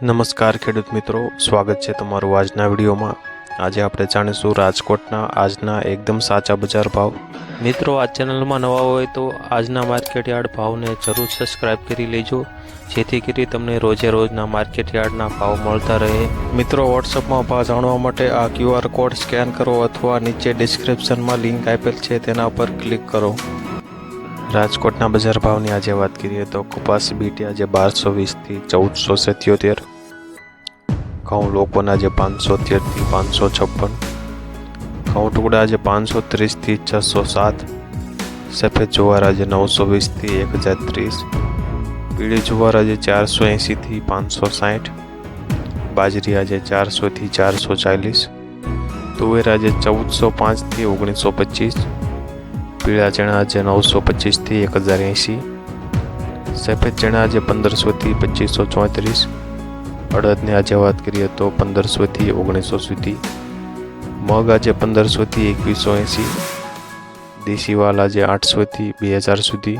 નમસ્કાર ખેડૂત મિત્રો, સ્વાગત છે તમારું આજના વિડીયોમાં। આજે આપણે જાણીશું રાજકોટના આજના એકદમ સાચા બજાર ભાવ। મિત્રો, આ ચેનલમાં નવા હોય તો આજના માર્કેટ યાર્ડ ભાવને જરૂર સબસ્ક્રાઇબ કરી લેજો, જેથી કરી તમને રોજે રોજના માર્કેટ યાર્ડના ભાવ મળતા રહે। મિત્રો, વોટ્સઅપમાં ભાવ જાણવા માટે આ QR કોડ સ્કેન કરો અથવા નીચે ડિસ્ક્રિપ્શનમાં લિંક આપેલ છે તેના પર ક્લિક કરો। રાજકોટના બજાર ભાવની આજે વાત કરીએ તો કપાસ બીટી આજે 1220 થી 1477, ઘઉં લોકોના આજે 513 થી 556, ઘઉં ટુકડા આજે 530 થી 607, સફેદ જુવાર આજે 920 થી 1030, પીળી જુવાર આજે 480 થી 560, બાજરી આજે 400 થી 440, તુવેર આજે 1405 થી 1925, પીળા ચણા આજે 925 થી 1080, સફેદ ચણા આજે 1500 થી 2534, અડદની આજે વાત કરીએ તો 1500 થી 1900 સુધી, મગ આજે 1500 થી 2180, દેશી વાલ આજે 800 થી 2000 સુધી,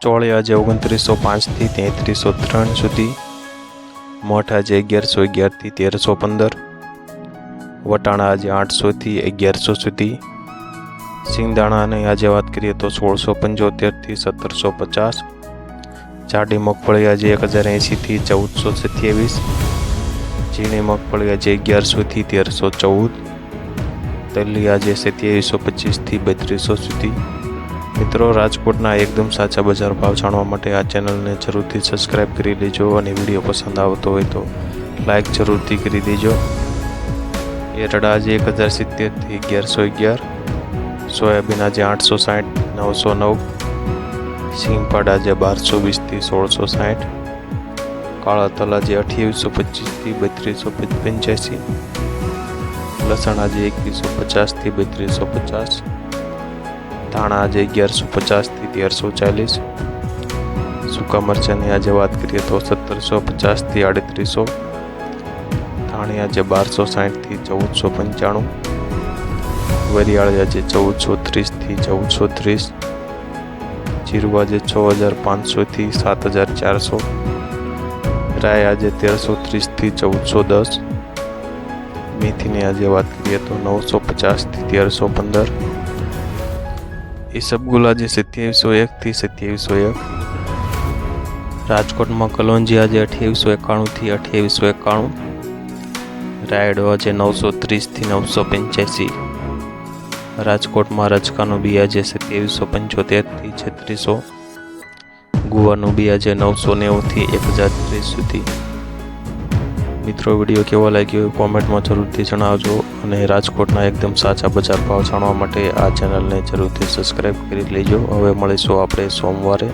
ચોળી આજે 2905 થી 3303 સુધી, મઠ આજે 1111 થી 1315, વટાણા આજે 800 થી 1100 સુધી, સિંગદાણાની આજે વાત કરીએ તો 1675 થી 1750, જાડી મગફળી આજે 1080 થી 1427, ઝીણી મગફળી આજે 1100 થી 1314, તલી આજે 2725 થી 3200 સુધી। મિત્રો, રાજકોટના એકદમ સાચા બજાર ભાવ જાણવા માટે આ ચેનલને જરૂરથી સબસ્ક્રાઇબ કરી લેજો અને વિડીયો પસંદ આવતો હોય તો લાઈક જરૂરથી કરી દેજો। એરડા આજે 1070 થી 1111, સોયાબીન આજે 860 909, સિંગપાડ આજે 1220 થી 1660, કાળા તલ આજે 2825 થી 3285, લસણ આજે 2150 થી 3250, ધાણા આજે 1150 થી 1340, સૂકા મરચાંની આજે વાત કરીએ તો 1750 થી 3800, ધાણી આજે 1260 થી 1495, વરિયાળી આજે 1430 થી 1430, જીરું આજે 6500 થી 7400, રાય આજે 1330 થી 1410, મેથીની આજે વાત કરીએ તો 950 થી 1315, ઈસબગુલ આજે 2701 થી 2701, રાજકોટમાં કલોંજી આજે 2891 થી 2891, રાયડો આજે 930 થી 985, રાજકોટમાં રજકાનું બી આજે 2775 થી 3600, ગુવારનું બી આજે 990 થી 1030 સુધી। મિત્રો, વિડીયો કેવો લાગ્યો કોમેન્ટમાં જરૂરથી જણાવજો અને રાજકોટના એકદમ સાચા બજાર ભાવ જાણવા માટે આ ચેનલને જરૂરથી સબસ્ક્રાઇબ કરી લેજો। હવે મળીશું આપણે સોમવારે।